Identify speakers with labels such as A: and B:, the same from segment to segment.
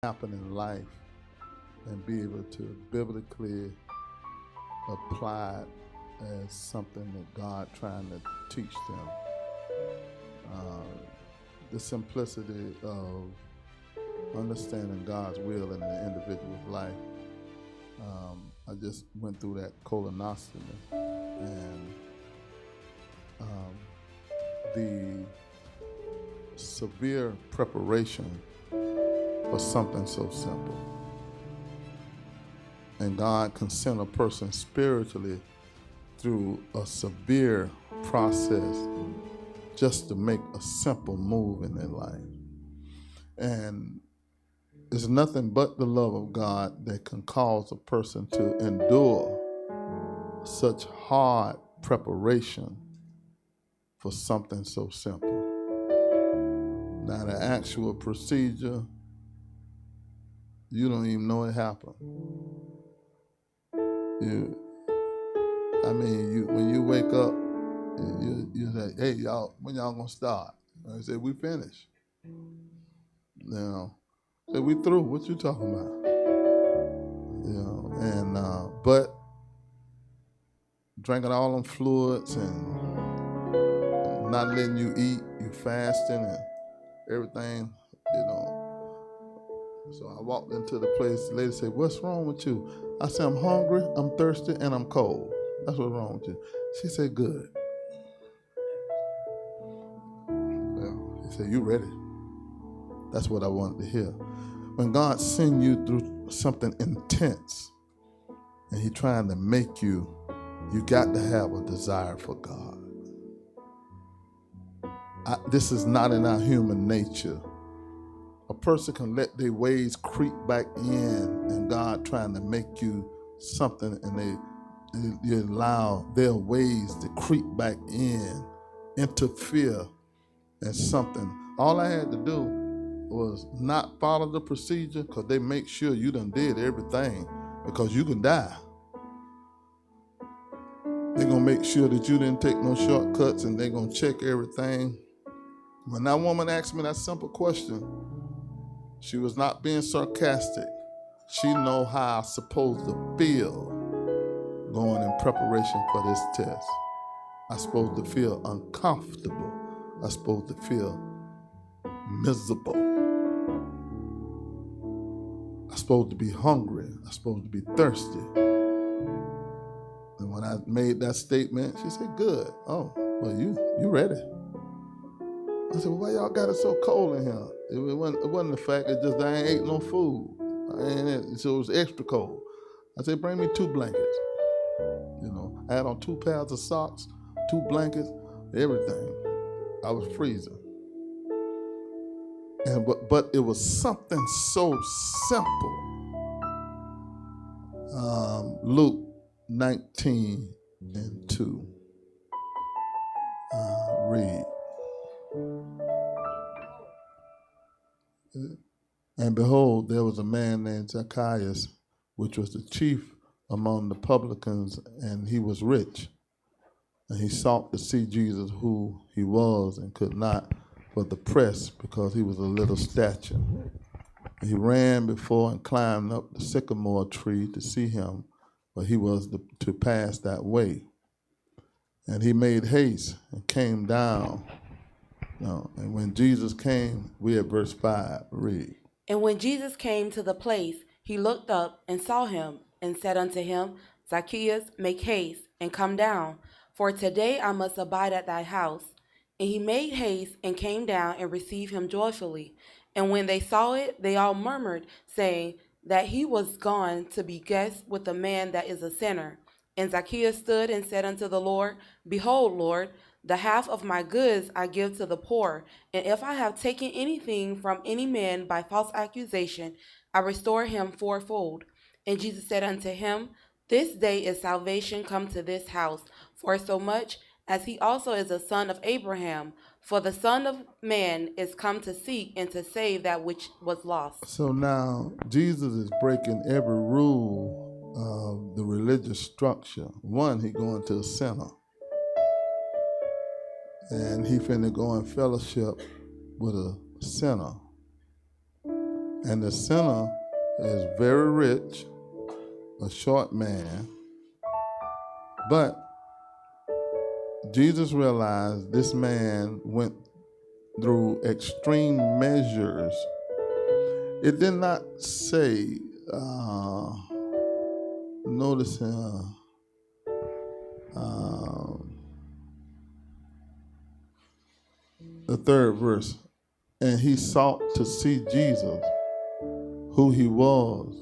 A: happen in life and be able to biblically apply it as something that God trying to teach them. The simplicity of understanding God's will in the individual's life. I just went through that colonoscopy, and the severe preparation for something so simple. And God can send a person spiritually through a severe process just to make a simple move in their life. And it's nothing but the love of God that can cause a person to endure such hard preparation for something so simple. Now, the actual procedure, you don't even know it happened. When you wake up, you say, "Hey, y'all, when y'all gonna start?" I say, "We finished." Say, "We through." What you talking about? But drinking all them fluids and not letting you eat, you fasting and everything, So I walked into the place, the lady said, "What's wrong with you?" I said, "I'm hungry, I'm thirsty, and I'm cold. That's what's wrong with you." She said, "Good." Well, he said, "You ready?" That's what I wanted to hear. When God sends you through something intense and He's trying to make you got to have a desire for God. This is not in our human nature. A person can let their ways creep back in, and God trying to make you something, and you allow their ways to creep back in, interfere in something. All I had to do was not follow the procedure, because they make sure you done did everything, because you can die. They're going to make sure that you didn't take no shortcuts, and they're going to check everything. When that woman asked me that simple question, she was not being sarcastic. She know how I'm supposed to feel going in preparation for this test. I'm supposed to feel uncomfortable. I'm supposed to feel miserable. I'm supposed to be hungry. I'm supposed to be thirsty. And when I made that statement, she said, "Good. Oh, well, you ready?" I said, "Well, why y'all got it so cold in here?" It wasn't the fact, it's just I ain't ate no food. So it was extra cold. I said, "Bring me 2 blankets." I had on 2 pairs of socks, 2 blankets, everything. I was freezing. But it was something so simple. Luke 19:2. Read. "And behold, there was a man named Zacchaeus, which was the chief among the publicans, and he was rich. And he sought to see Jesus, who he was, and could not for the press, because he was a little stature. And he ran before and climbed up the sycamore tree to see him, for he was to pass that way. And he made haste and came down." And when Jesus came, we at verse 5, read.
B: "And when Jesus came to the place, he looked up and saw him, and said unto him, Zacchaeus, make haste, and come down, for today I must abide at thy house. And he made haste, and came down, and received him joyfully. And when they saw it, they all murmured, saying that he was gone to be guest with a man that is a sinner. And Zacchaeus stood and said unto the Lord, Behold, Lord, the half of my goods I give to the poor, and if I have taken anything from any man by false accusation, I restore him fourfold. And Jesus said unto him, This day is salvation come to this house, for so much as he also is a son of Abraham. For the Son of Man is come to seek and to save that which was lost."
A: So now Jesus is breaking every rule of the religious structure. One, he going to a sinner. And he finna go in fellowship with a sinner. And the sinner is very rich, a short man. But Jesus realized this man went through extreme measures. It did not say, notice the third verse, and he sought to see Jesus, who he was,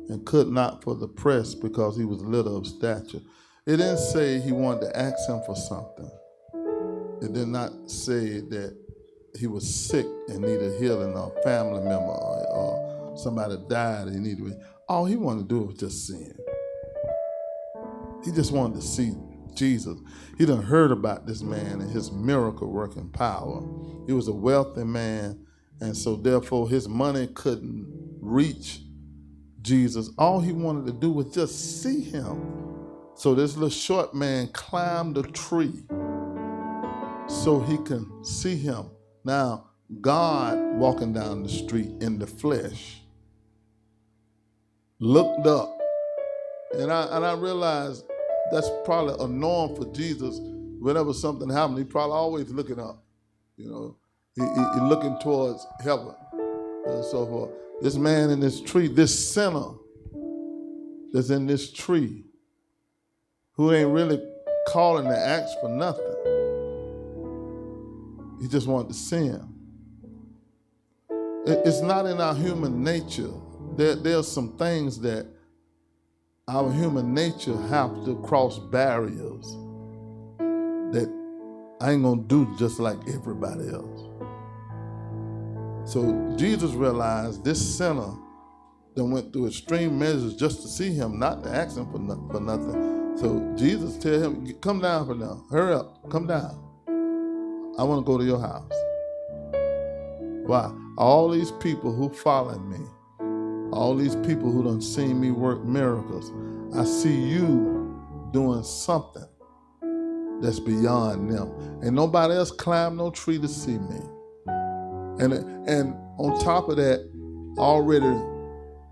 A: and could not for the press because he was little of stature. It didn't say he wanted to ask him for something. It did not say that he was sick and needed healing, or a family member, or somebody died and he needed. All he wanted to do was just see him. He just wanted to see Jesus. He done heard about this man and his miracle working power. He was a wealthy man, and so therefore his money couldn't reach Jesus. All he wanted to do was just see him. So this little short man climbed a tree so he can see him. Now, God walking down the street in the flesh looked up, and I realized that's probably a norm for Jesus. Whenever something happened, he probably always looking up. You know, he looking towards heaven and so forth. This man in this tree, this sinner that's in this tree, who ain't really calling to ask for nothing. He just wanted to see him. It's not in our human nature. There's some things that our human nature have to cross barriers that I ain't gonna do just like everybody else. So Jesus realized this sinner that went through extreme measures just to see him, not to ask him for nothing. So Jesus tell him, come down for now. Hurry up, come down. I want to go to your house. Why? All these people who follow me, all these people who done seen me work miracles, I see you doing something that's beyond them. And nobody else climbed no tree to see me. And on top of that, already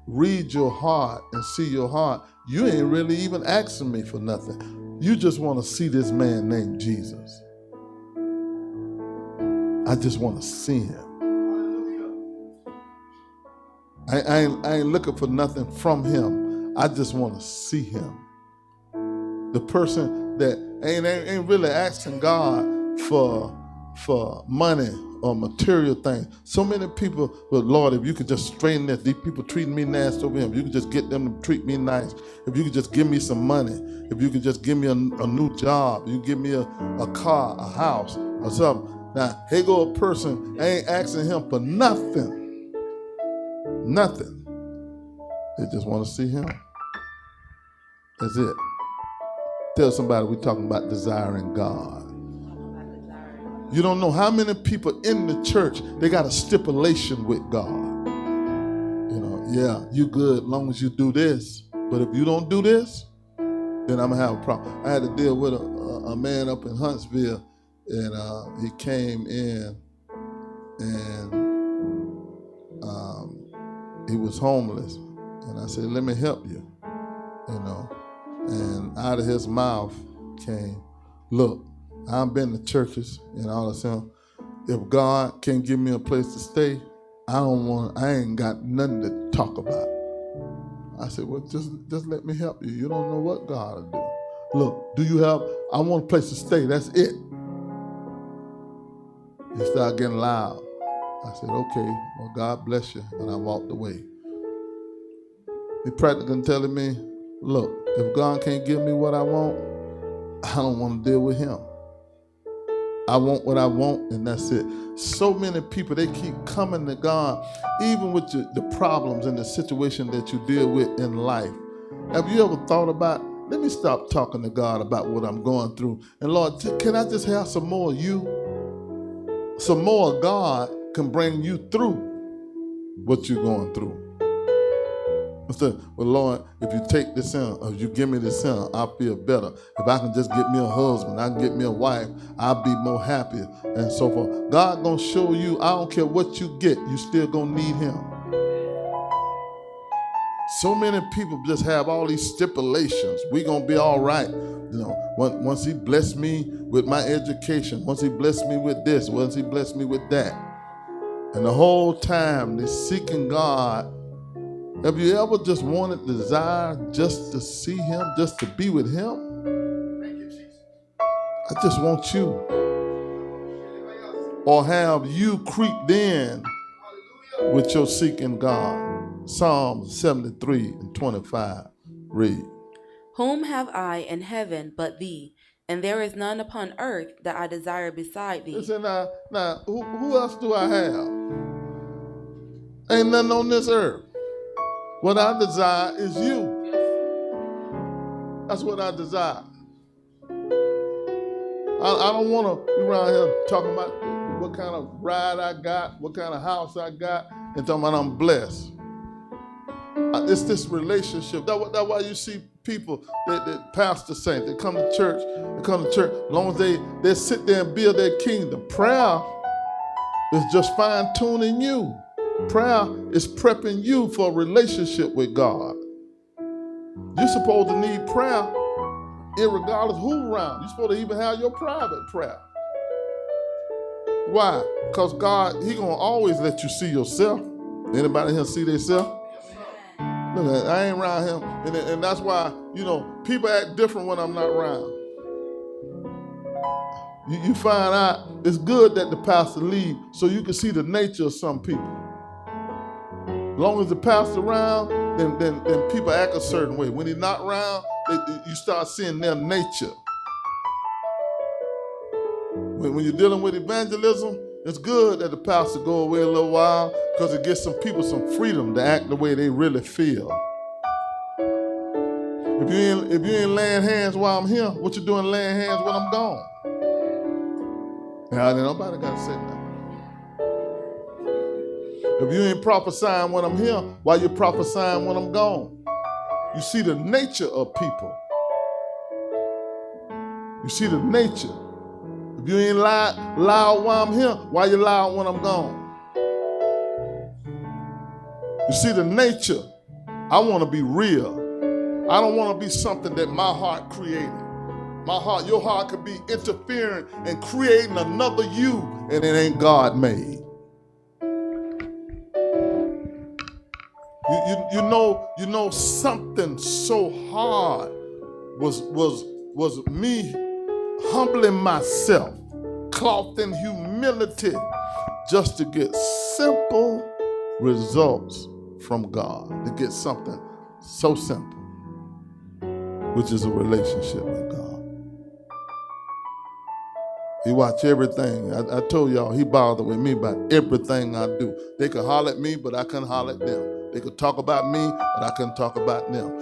A: read your heart and see your heart. You ain't really even asking me for nothing. You just want to see this man named Jesus. I just want to see him. I ain't looking for nothing from him. I just want to see him. The person that ain't really asking God for money or material things. So many people, but Lord, if you could just straighten this, these people treating me nasty over him. If you could just get them to treat me nice. If you could just give me some money. If you could just give me a new job. You give me a car, a house, or something. Now, here go a person, I ain't asking him for nothing. Nothing. They just want to see him. That's it. Tell somebody we're talking about desiring God. You don't know how many people in the church, they got a stipulation with God. You know, yeah, you good as long as you do this. But if you don't do this, then I'm going to have a problem. I had to deal with a man up in Huntsville, and he came in, and he was homeless. And I said, let me help you, you know. And out of his mouth came, look, I've been to churches and all of that. If God can't give me a place to stay, I ain't got nothing to talk about. I said, well, just let me help you. You don't know what God will do. Look, I want a place to stay. That's it. He started getting loud. I said, okay, well, God bless you. And I walked away. He practically telling me, look, if God can't give me what I want, I don't want to deal with him. I want what I want, and that's it. So many people, they keep coming to God, even with the problems and the situation that you deal with in life. Have you ever thought about, let me stop talking to God about what I'm going through, and Lord, can I just have some more of you? Some more of God can bring you through what you're going through. Instead, well, Lord, if you take this in, or you give me this in, I'll feel better. If I can just get me a husband, I can get me a wife, I'll be more happy, and so forth. God gonna show you, I don't care what you get, you still gonna need him. So many people just have all these stipulations. We're going to be all right. Once he blessed me with my education, once he blessed me with this, once he blessed me with that. And the whole time they're seeking God. Have you ever just wanted, desire just to see him, just to be with him? Thank you, Jesus. I just want you. Or have you creeped in with your seeking God? Psalm 73:25. Read.
B: Whom have I in heaven but thee? And there is none upon earth that I desire beside thee.
A: Listen now, who else do I have? Ain't nothing on this earth. What I desire is you. That's what I desire. I don't want to be around here talking about what kind of ride I got, what kind of house I got, and talking about I'm blessed. It's this relationship. That's why you see people that pastor saints, they come to church, as long as they sit there and build their kingdom. Prayer is just fine-tuning you. Prayer is prepping you for a relationship with God. You're supposed to need prayer irregardless who's around. You're supposed to even have your private prayer. Why? Because God, he going to always let you see yourself. Anybody here see themselves? Look, I ain't around him. And that's why, people act different when I'm not around. You find out it's good that the pastor leave so you can see the nature of some people. As long as the pastor around, then people act a certain way. When he's not around, you start seeing their nature. When you're dealing with evangelism, it's good that the pastor go away a little while because it gives some people some freedom to act the way they really feel. If you ain't laying hands while I'm here, what you doing laying hands when I'm gone? Now, nobody got to say nothing. If you ain't prophesying when I'm here, why you prophesying when I'm gone? You see the nature of people. You see the nature. If you ain't loud while I'm here, why you loud when I'm gone? You see the nature. I want to be real. I don't want to be something that my heart created. Your heart could be interfering and creating another you, and it ain't God made. You know something so hard was me humbling myself, clothed in humility, just to get simple results from God, to get something so simple, which is a relationship with God. He watch everything. I told y'all, he bothered with me about everything I do. They could holler at me, but I couldn't holler at them. They could talk about me, but I couldn't talk about them.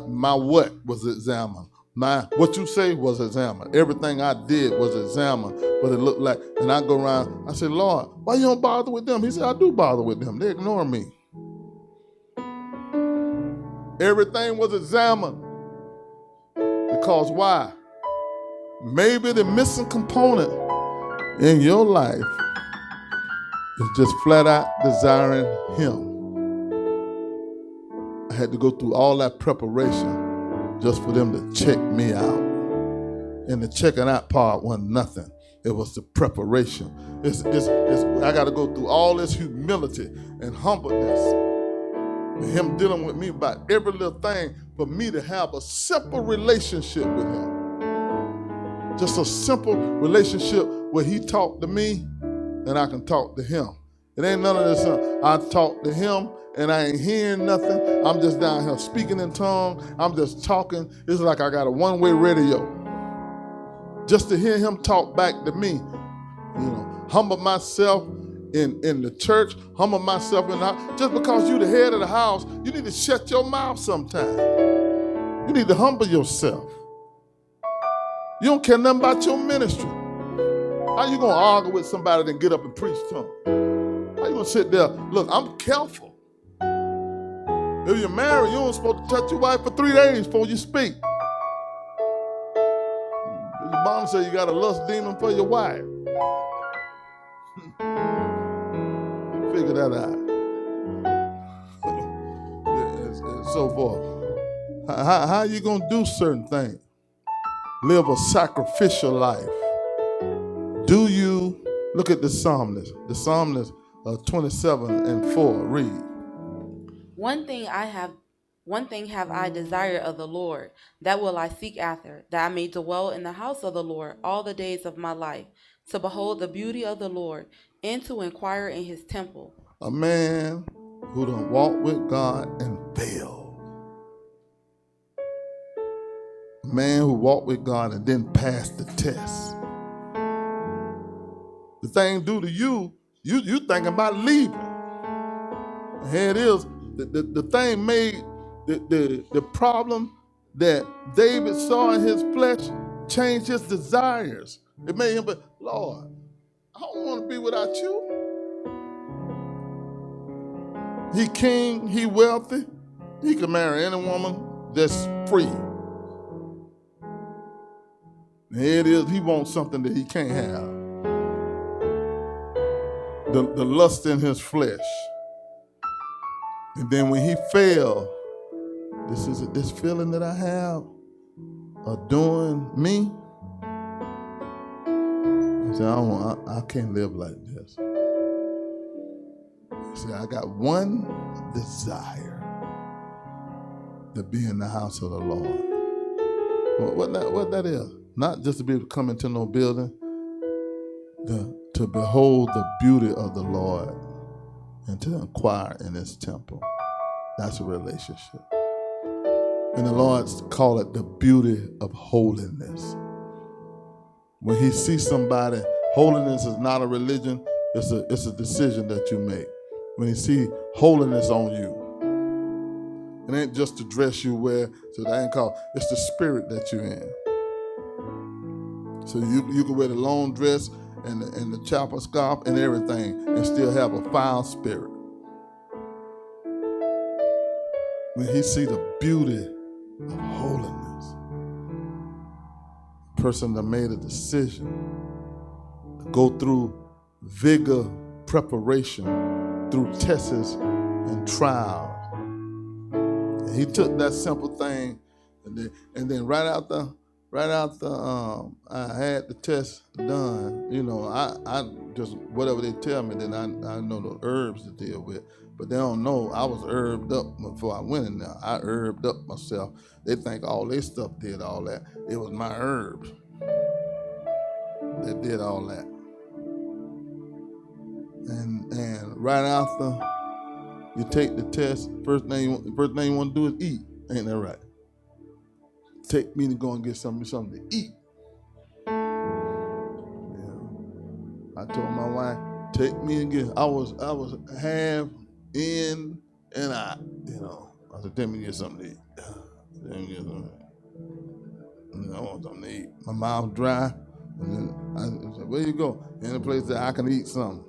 A: My what was examined. My what you say was examined. Everything I did was examined, but it looked like, and I go around, I said, Lord, why you don't bother with them? He said, I do bother with them. They ignore me. Everything was examined. Because why? Maybe the missing component in your life is just flat out desiring him. I had to go through all that preparation just for them to check me out. And the checking out part wasn't nothing. It was the preparation. I got to go through all this humility and humbleness. And him dealing with me about every little thing for me to have a simple relationship with him. Just a simple relationship where he talked to me and I can talk to him. It ain't none of this. I talk to him and I ain't hearing nothing. I'm just down here speaking in tongues. I'm just talking. It's like I got a one-way radio. Just to hear him talk back to me. Humble myself in the church, humble myself in the house. Just because you the head of the house, you need to shut your mouth sometime. You need to humble yourself. You don't care nothing about your ministry. How you going to argue with somebody and get up and preach to them? How you going to sit there? Look, I'm careful. If you're married, you ain't supposed to touch your wife for 3 days before you speak. Your mom said you got a lust demon for your wife. Figure that out. so forth. How you going to do certain things? Live a sacrificial life. Do you, look at the psalmist. The psalmist 27:4, read.
B: One thing have I desire of the Lord, that will I seek after, that I may dwell in the house of the Lord all the days of my life, to behold the beauty of the Lord, and to inquire in his temple.
A: A man who done walked with God and failed. A man who walked with God and didn't pass the test. The thing do to you thinking about leaving. And here it is. The thing made the problem that David saw in his flesh changed his desires. It made him, but Lord, I don't want to be without you. He king, he wealthy. He can marry any woman that's free. And here it is, he wants something that he can't have. The lust in his flesh. And then when he fell, this feeling that I have of doing me. He said, I can't live like this. He said, I got one desire, to be in the house of the Lord. What that is? Not just to be able to come into no building, to behold the beauty of the Lord and to inquire in his temple. That's a relationship. And the Lord call it the beauty of holiness. When he sees somebody, holiness is not a religion, it's a decision that you make. When he see holiness on you, it ain't just the dress you wear, so that ain't called, it's the spirit that you're in. So you can wear the long dress and the chapel scarf and everything and still have a foul spirit. When he see the beauty of holiness, a person that made a decision to go through vigor preparation, through tests and trials. And he took that simple thing, and then right after I had the test done, I just, whatever they tell me, then I know the herbs to deal with. But they don't know I was herbed up before I went in there. I herbed up myself. They think all their stuff did all that. It was my herbs that did all that. And right after you take the test, first thing you want to do is eat. Ain't that right? Take me to go and get something to eat. Yeah. I told my wife, take me and get. I was half in and out. I said, take me and get something to eat. I want something to eat. My mouth dry. And then I said, where you go? Any place that I can eat something.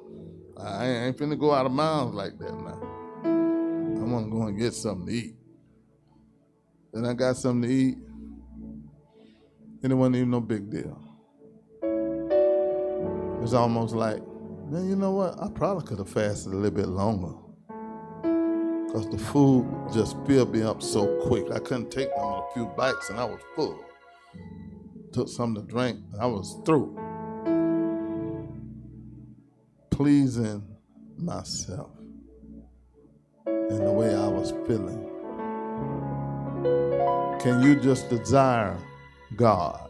A: I ain't finna go out of bounds like that now. I want to go and get something to eat. Then I got something to eat. And it wasn't even no big deal. It's almost like, man, you know what? I probably could have fasted a little bit longer. Because the food just filled me up so quick. I couldn't take more than a few bites and I was full. Took something to drink and I was through. Pleasing myself in the way I was feeling. Can you just desire God?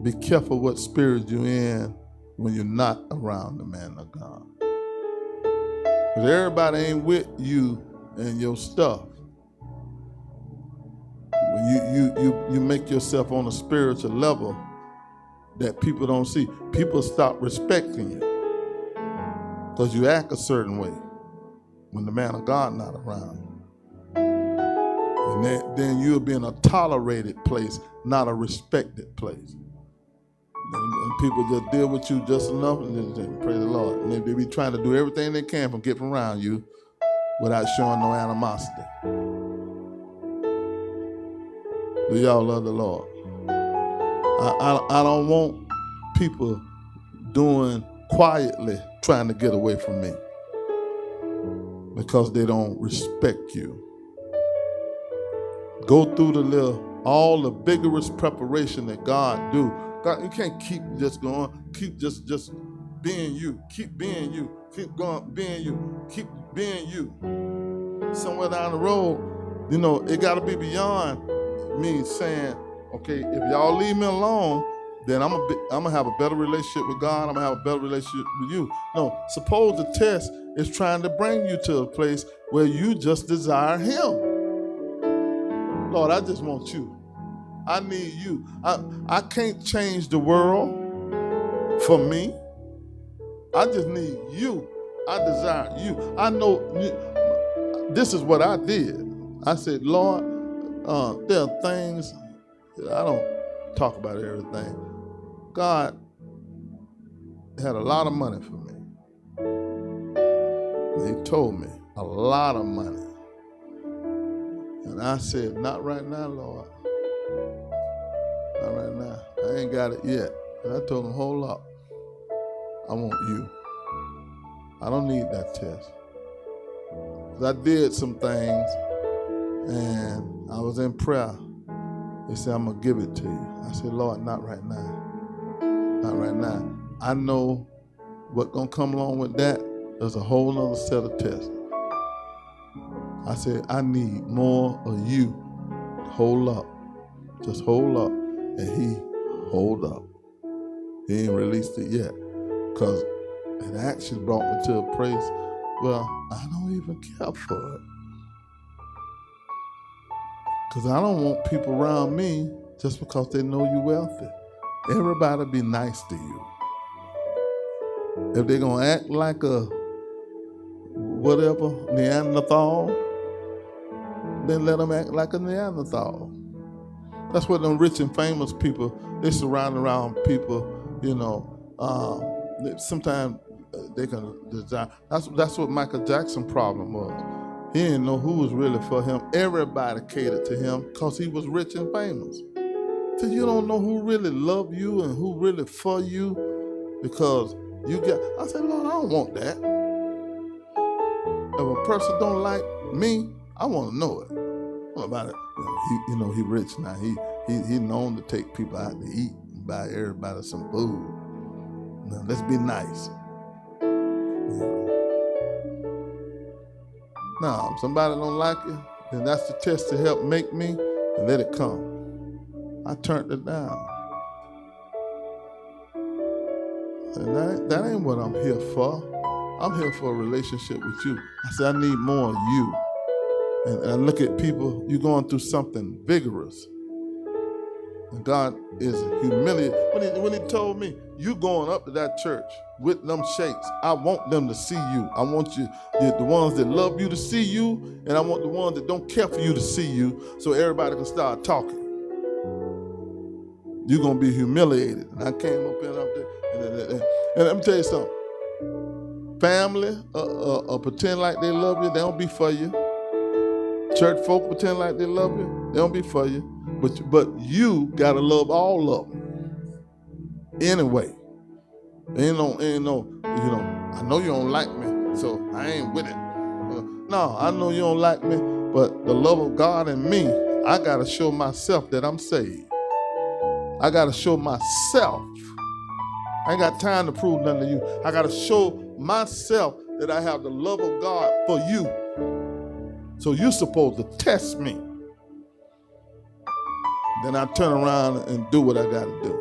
A: Be careful what spirit you're in when you're not around the man of God. Because everybody ain't with you and your stuff. When you make yourself on a spiritual level that people don't see, people stop respecting you because you act a certain way when the man of God not around. And then you'll be in a tolerated place, not a respected place. And people just deal with you just enough, and then praise the Lord. And they be trying to do everything they can from getting around you without showing no animosity. Do y'all love the Lord? I don't want people doing quietly trying to get away from me. because they don't respect you. Go through all the vigorous preparation that God do. God, you can't keep just going, keep just being you, keep being you, keep going, being you, keep being you. Somewhere down the road, it got to be beyond me saying, okay, if y'all leave me alone, then I'm gonna have a better relationship with God. I'm gonna have a better relationship with you. No, suppose the test is trying to bring you to a place where you just desire Him. Lord, I just want you. I need you. I can't change the world for me. I just need you. I desire you. I know this is what I did. I said, Lord, there are things that I don't talk about everything. God had a lot of money for me. He told me a lot of money. And I said, not right now, Lord. Not right now. I ain't got it yet. And I told him, hold up. I want you. I don't need that test. I did some things and I was in prayer. They said, I'm going to give it to you. I said, Lord, not right now. Not right now. I know what's going to come along with that. There's a whole other set of tests. I said, I need more of you. Hold up. Just hold up. And he hold up. He ain't released it yet. Because it actually brought me to a place where I don't even care for it. Because I don't want people around me just because they know you wealthy. Everybody be nice to you. If they're going to act like a whatever, Neanderthal, then let them act like a Neanderthal. That's what them rich and famous people, they surround around people, sometimes they can design. That's what Michael Jackson's problem was. He didn't know who was really for him. Everybody catered to him because he was rich and famous. So you don't know who really love you and who really for you because I said, Lord, I don't want that. If a person don't like me, I want to know it. What about it? He rich now. He known to take people out to eat and buy everybody some food. Now, let's be nice. Now, if somebody don't like it, then that's the test to help make me, and let it come. I turned it down. And that ain't what I'm here for. I'm here for a relationship with you. I said, I need more of you. And I look at people, you're going through something vigorous. And God is humiliated. When he told me, you going up to that church with them shakes, I want them to see you. I want you, the ones that love you to see you, and I want the ones that don't care for you to see you so everybody can start talking. You're going to be humiliated. And I came up there, and let me tell you something. Family pretend like they love you, they don't be for you. Church folk pretend like they love you, they don't be for you. But you gotta love all of them. Anyway. Ain't no, I know you don't like me, so I ain't with it. No, I know you don't like me, but the love of God in me, I gotta show myself that I'm saved. I gotta show myself. I ain't got time to prove nothing to you. I gotta show myself that I have the love of God for you. So you're supposed to test me. Then I turn around and do what I got to do.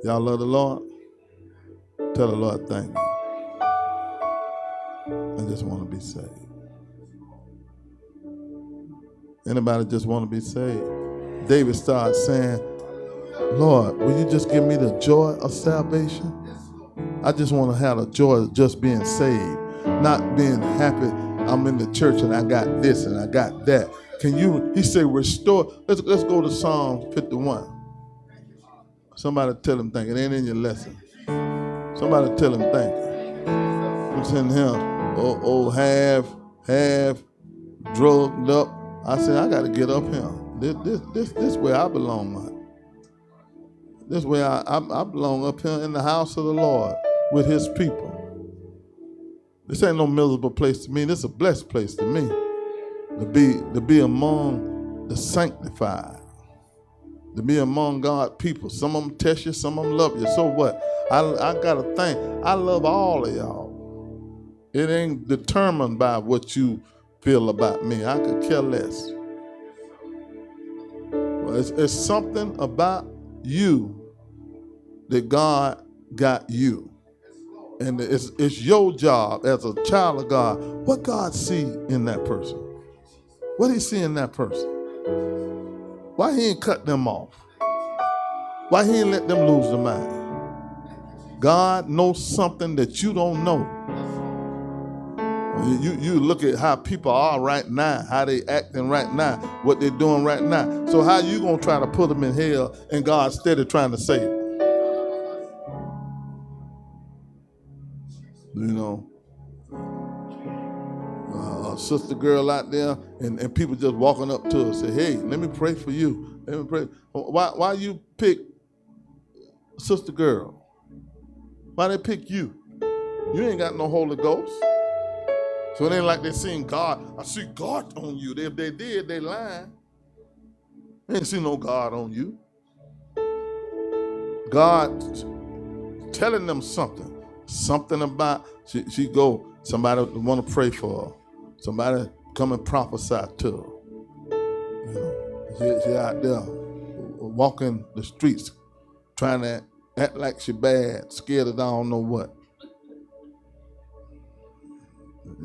A: Y'all love the Lord? Tell the Lord thank you. I just want to be saved. Anybody just want to be saved? David started saying, Lord, will you just give me the joy of salvation? I just want to have the joy of just being saved, not being happy I'm in the church and I got this and I got that. He said, restore. Let's go to Psalm 51. Somebody tell him thank you. It ain't in your lesson. Somebody tell him thank you. I'm sitting here, half drugged up. I said, I got to get up here. This where I belong at. This where I belong up here in the house of the Lord with his people. This ain't no miserable place to me. This is a blessed place to me. To be among the sanctified. To be among God people. Some of them test you, some of them love you. So what? I got to think. I love all of y'all. It ain't determined by what you feel about me. I could care less. Well, it's something about you that God got you. And it's your job as a child of God. What God see in that person? What he see in that person? Why he ain't cut them off? Why he ain't let them lose their mind? God knows something that you don't know. You look at how people are right now, how they acting right now, what they're doing right now. So how you gonna try to put them in hell and God steady trying to save them? You know, a sister girl out there, and people just walking up to her, say, "Hey, let me pray for you. Let me pray." Why you pick sister girl? Why they pick you? You ain't got no Holy Ghost. So it ain't like they seen God. I see God on you. If they did, they lying. They ain't see no God on you. God telling them something. Something about, she go, somebody want to pray for her. Somebody come and prophesy to her. You know, she out there walking the streets trying to act like she bad, scared of I don't know what.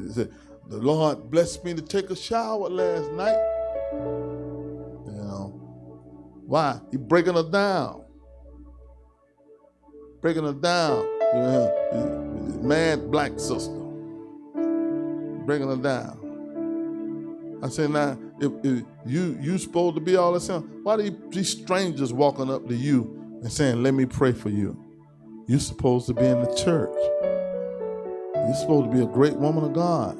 A: He said, the Lord blessed me to take a shower last night. You know, why? He breaking her down. Breaking her down. You know, mad black sister. Breaking her down. I said, now, if you supposed to be all this, why these strangers walking up to you and saying, let me pray for you? You supposed to be in the church. You're supposed to be a great woman of God.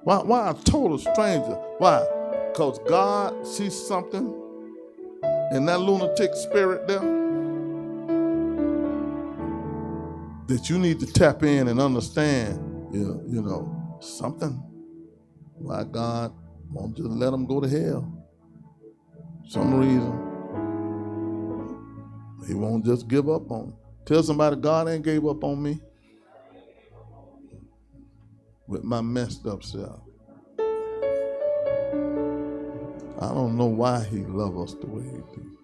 A: Why a total stranger? Why? Because God sees something in that lunatic spirit there that you need to tap in and understand, you know, something. Why God won't just let them go to hell. Some reason. He won't just give up on them. Tell somebody God ain't gave up on me. With my messed up self. I don't know why he loves us the way he do.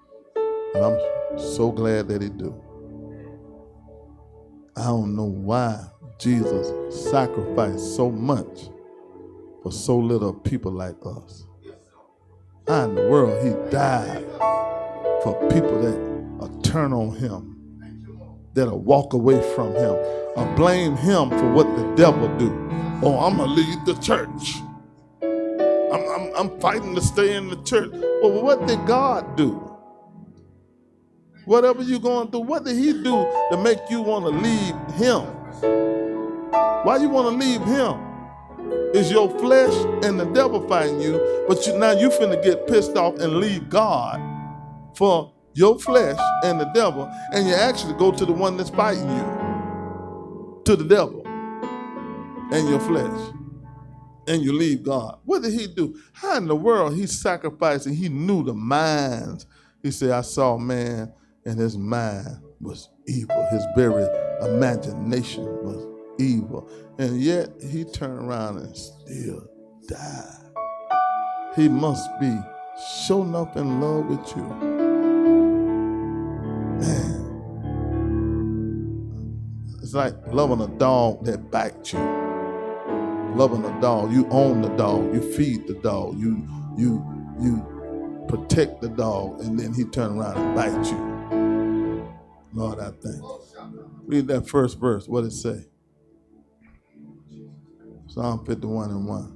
A: And I'm so glad that he do. I don't know why Jesus sacrificed so much for so little people like us. How in the world he died for people that turn on him, that'll walk away from him, or blame him for what the devil do. Oh, I'm gonna leave the church. I'm fighting to stay in the church. Well, what did God do? Whatever you're going through, what did he do to make you want to leave him? Why you want to leave him? It's your flesh and the devil fighting you, but now you finna get pissed off and leave God for your flesh and the devil, and you actually go to the one that's fighting you, to the devil and your flesh, and you leave God. What did he do? How in the world he sacrificed, and he knew the minds. He said, I saw a man and his mind was evil. His very imagination was evil. And yet he turned around and still died. He must be sure enough in love with you. Man. It's like loving a dog that bites you. Loving a dog. You own the dog. You feed the dog. You protect the dog, and then he turn around and bite you. Lord, I thank you. Read that first verse. What it say? Psalm 51:1.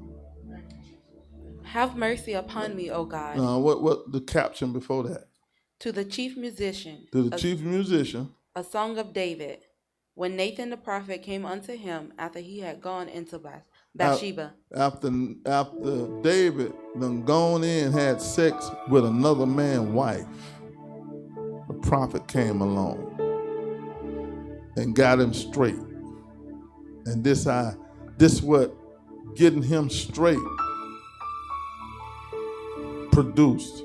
B: Have mercy upon me, O God.
A: What the caption before that?
B: To the chief musician.
A: To the chief musician.
B: A song of David. When Nathan the prophet came unto him after he had gone into Bathsheba.
A: After David done gone in, had sex with another man's wife, the prophet came along and got him straight. And this what getting him straight produced.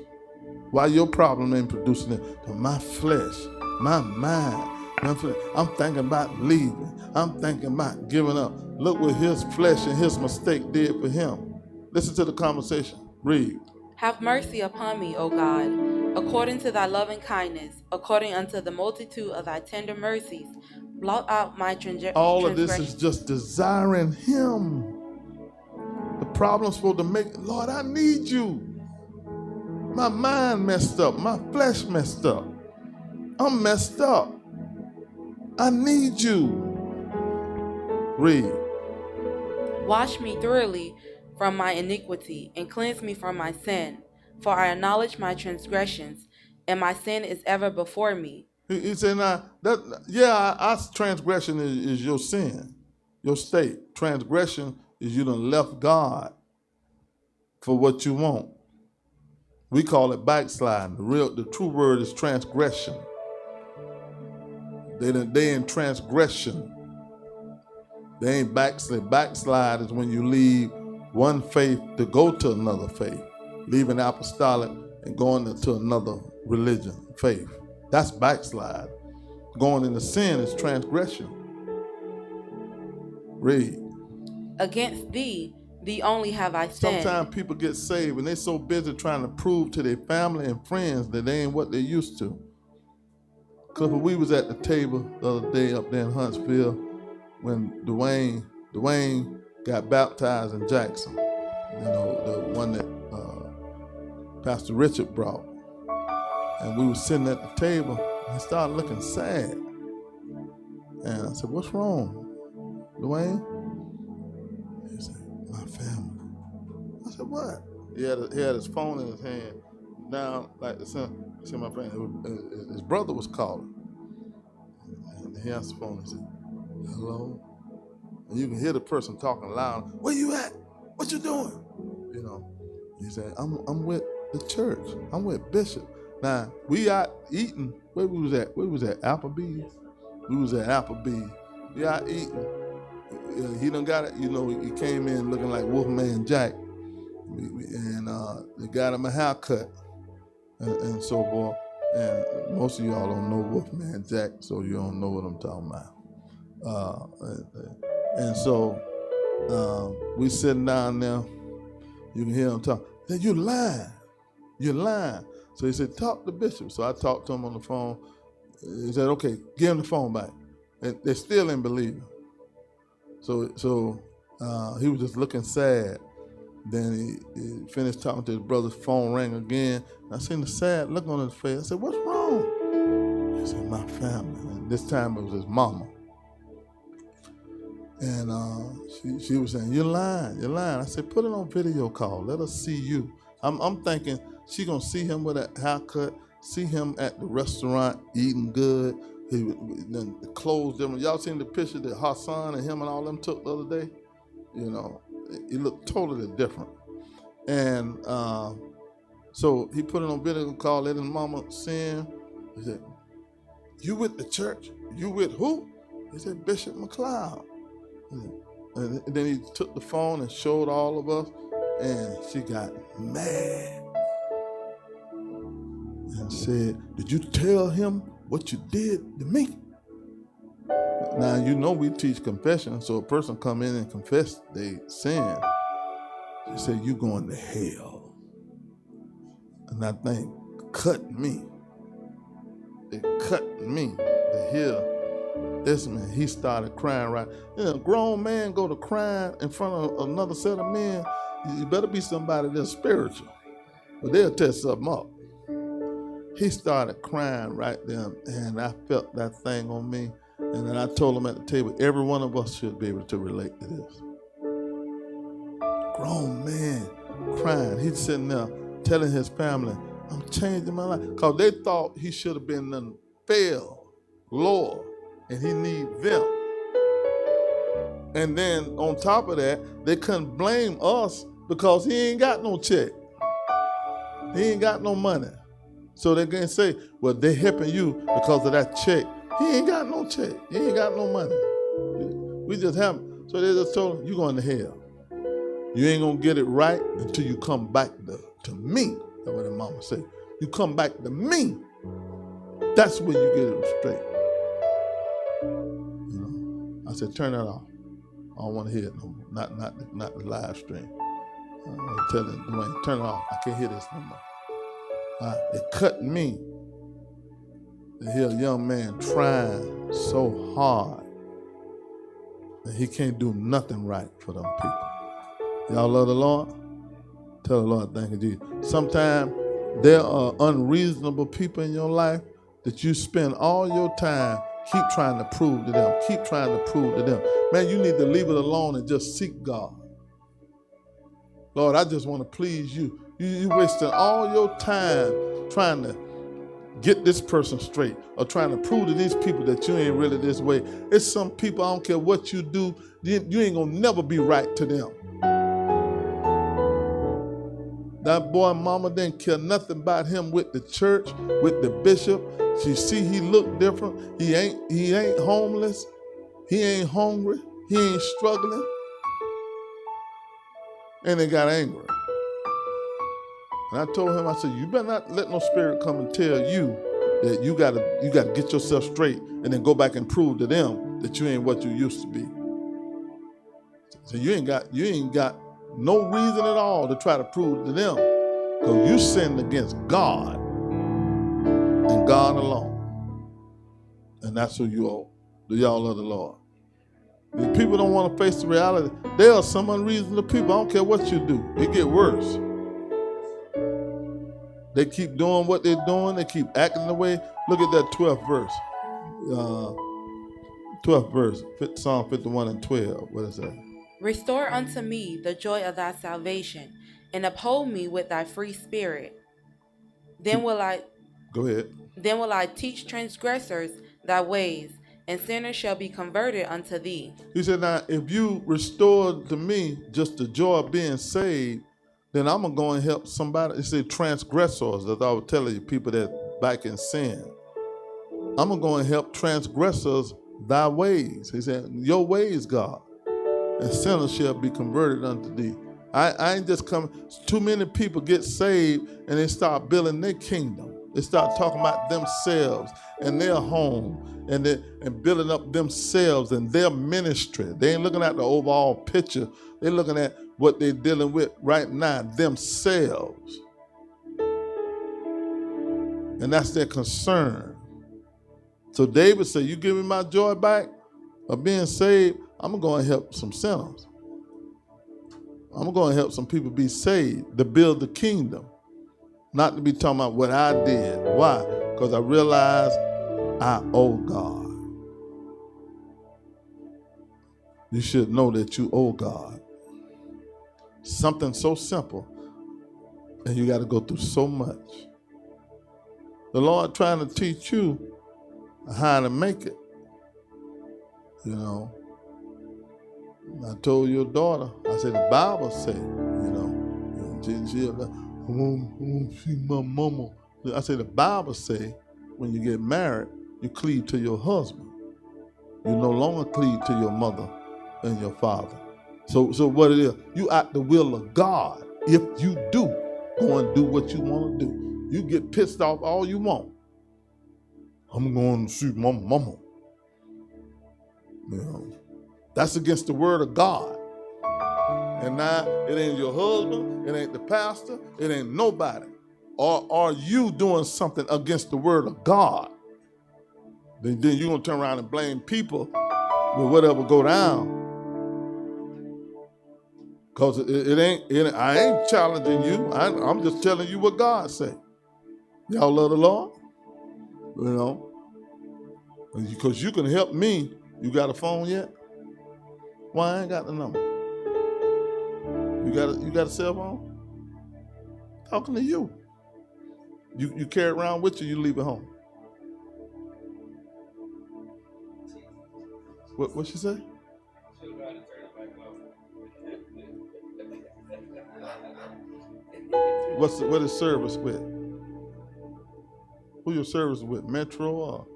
A: Why your problem ain't producing it? 'Cause my flesh, my mind, I'm thinking about leaving. I'm thinking about giving up. Look what his flesh and his mistake did for him. Listen to the conversation. Read.
B: Have mercy upon me, O God, according to thy loving kindness, according unto the multitude of thy tender mercies. Blot out my transgressions.
A: All of this is just desiring him. The problem's supposed to make, Lord, I need you. My mind messed up. My flesh messed up. I'm messed up. I need you. Read.
B: Wash me thoroughly from my iniquity and cleanse me from my sin. For I acknowledge my transgressions, and my sin is ever before me.
A: He said, our transgression is your sin, your state. Transgression is you done left God for what you want. We call it backsliding. The true word is transgression. They in transgression. They ain't backslide. Backslide is when you leave one faith to go to another faith, leaving apostolic and going into another religion, faith. That's backslide. Going into sin is transgression. Read.
B: Against thee only have I sinned.
A: Sometimes people get saved and they're so busy trying to prove to their family and friends that they ain't what they used to. Because we was at the table the other day up there in Huntsville when Dwayne got baptized in Jackson. You know, the one that Pastor Richard brought. And we were sitting at the table and he started looking sad. And I said, what's wrong, Dwayne? He said, my family. I said, what? He had his phone in his hand, down like the sun. He said, my family. His brother was calling. And he answered the phone and said, hello? And you can hear the person talking loud. Where you at? What you doing? You know, he said, I'm with the church. I'm with Bishop. Now, we out eating. Where we was at? We was at Applebee's. We was at Applebee's. We out eating. He done got it. You know, he came in looking like Wolfman Jack. And they got him a haircut and so forth. And most of y'all don't know Wolfman Jack, so you don't know what I'm talking about. And so we sitting down there. You can hear him talk. Then you lying. You're lying. So he said, talk to Bishop. So I talked to him on the phone. He said, okay, give him the phone back. And they still didn't believe him. So he was just looking sad. Then he finished talking to his brother's phone rang again. I seen the sad look on his face. I said, what's wrong? He said, my family. And this time it was his mama. And she was saying, you're lying. I said, put it on video call. Let us see you. I'm thinking she gonna see him with a haircut, see him at the restaurant eating good. Then the clothes different. Y'all seen the picture that Hassan and him and all them took the other day? You know, it looked totally different. And so he put it on video call, let his mama see him. He said, you with the church? You with who? He said, Bishop McLeod. And then he took the phone and showed all of us, and she got mad and said, did you tell him what you did to me? Now, you know we teach confession, so a person come in and confess they sin. She said, you going to hell. And that thing cut me. It cut me to hear this man. He started crying right. You know, a grown man go to crying in front of another set of men. You better be somebody that's spiritual, but they'll test something up. He started crying right there, and I felt that thing on me. And then I told him at the table, every one of us should be able to relate to this. Grown man crying. He's sitting there telling his family, I'm changing my life. Because they thought he should have been done failed, Lord, and he need them. And then on top of that, they couldn't blame us because he ain't got no check. He ain't got no money. So they can say, well, they helping you because of that check. He ain't got no check. He ain't got no money. We just have So they just told him, you're going to hell. You ain't going to get it right until you come back to me. That's what the mama said. You come back to me. That's when you get it straight. You know, I said, turn that off. I don't want to hear it no more. Not the live stream. I'm telling Dwayne, turn it off. I can't hear this no more. It cut me to hear a young man trying so hard that he can't do nothing right for them people. Y'all love the Lord? Tell the Lord, thank you, Jesus. Sometimes there are unreasonable people in your life that you spend all your time keep trying to prove to them, keep trying to prove to them. Man, you need to leave it alone and just seek God. Lord, I just want to please you. You wasting all your time trying to get this person straight or trying to prove to these people that you ain't really this way. It's some people, I don't care what you do, you ain't going to never be right to them. That boy mama didn't care nothing about him with the church, with the bishop. She see he look different. He ain't homeless. He ain't hungry. He ain't struggling. And they got angry. And I told him, I said, you better not let no spirit come and tell you that you gotta get yourself straight and then go back and prove to them that you ain't what you used to be. So you ain't got no reason at all to try to prove to them, because you sinned against God and God alone. And that's who you owe. Do y'all love the Lord? If people don't want to face the reality, there are some unreasonable people. I don't care what you do. It get worse. They keep doing what they're doing. They keep acting the way. Look at that 12th verse. 12th verse, Psalm 51 and 12. What is that?
B: Restore unto me the joy of thy salvation, and uphold me with thy free spirit. Then will I
A: Go ahead.
B: Then will I teach transgressors thy ways, and sinners shall be converted unto thee.
A: He said, now, if you restore to me just the joy of being saved, then I'm going to go and help somebody. He said transgressors, as I was telling you, people that back in sin. I'm going to go and help transgressors thy ways. He said, your ways, God, and sinners shall be converted unto thee. I ain't just coming. Too many people get saved and they start building their kingdom. They start talking about themselves and their home and building up themselves and their ministry. They ain't looking at the overall picture. They're looking at what they're dealing with right now, themselves. And that's their concern. So David said, you give me my joy back of being saved, I'm going to go and help some sinners. I'm going to help some people be saved, to build the kingdom. Not to be talking about what I did. Why? Because I realized I owe God. You should know that you owe God. Something so simple, and you got to go through so much. The Lord trying to teach you how to make it. You know, I told your daughter, I said, the Bible say, you know, she like, I want to see my mama. I said, the Bible say, when you get married, you cleave to your husband. You no longer cleave to your mother and your father. So what it is, you out the will of God. If you do, go and do what you want to do. You get pissed off all you want. I'm going to see my mama. You know, that's against the word of God. And now it ain't your husband, it ain't the pastor, it ain't nobody. Or are you doing something against the word of God? Then you're going to turn around and blame people with whatever go down. Because I ain't challenging you. I'm just telling you what God said. Y'all love the Lord? You know? Because you can help me. You got a phone yet? Why I ain't got the number? You got a cell phone? Talking to you. You carry it around with you leave it home. What she say? What is service with? Who your service with? Metro or?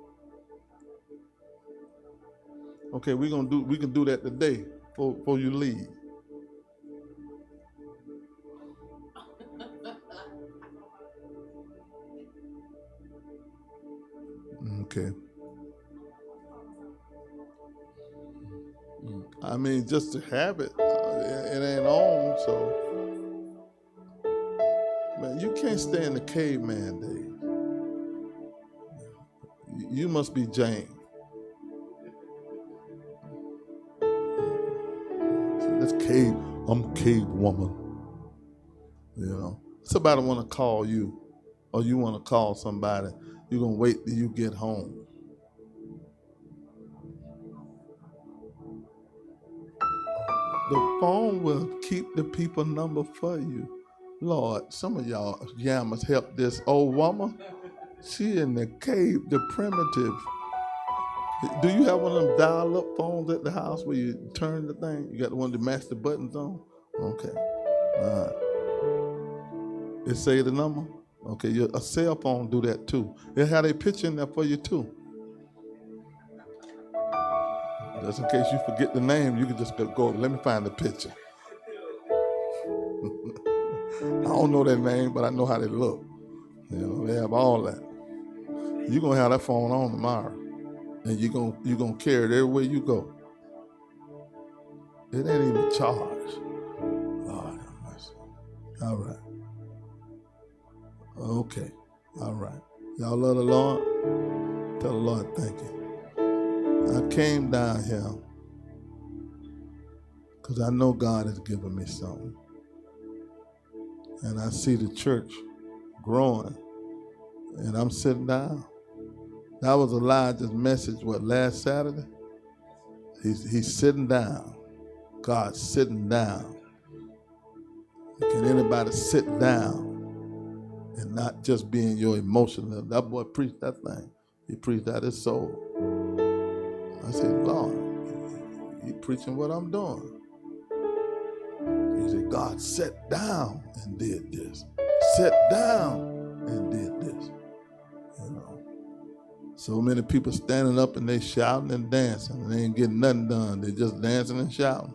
A: Okay, we can do that today before you leave. Okay. I mean, just to have it, it ain't on, so. Man, you can't stay in the caveman days. You must be Jane. This cave, I'm a cave woman. You know, somebody want to call you, or you want to call somebody. You're gonna wait till you get home. The phone will keep the people number for you. Lord, some of y'all yammers help this old woman. She in the cave, the primitive. Do you have one of them dial-up phones at the house where you turn the thing? You got the one that match the buttons on? Okay. All right. It say the number? Okay, a cell phone do that too. They have a picture in there for you too. Just in case you forget the name, you can just go, let me find the picture. I don't know their name, but I know how they look. You know, they have all that. You're going to have that phone on tomorrow. And you're gonna carry it everywhere you go. It ain't even charged. Lord have mercy. All right. Okay. All right. Y'all love the Lord? Tell the Lord thank you. I came down here because I know God has given me something. And I see the church growing. And I'm sitting down. That was Elijah's message, last Saturday? He's sitting down. God's sitting down. Can anybody sit down and not just be in your emotional? That boy preached that thing. He preached out his soul. I said, Lord, you preaching what I'm doing. He said, God sat down and did this. Sat down and did this. You know. So many people standing up and they shouting and dancing and they ain't getting nothing done. They just dancing and shouting.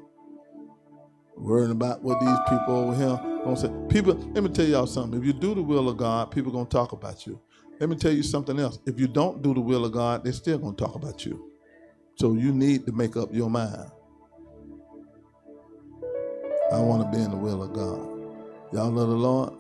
A: Worrying about what these people over here gonna say. People, let me tell y'all something. If you do the will of God, people gonna talk about you. Let me tell you something else. If you don't do the will of God, they're still gonna talk about you. So you need to make up your mind. I want to be in the will of God. Y'all love the Lord?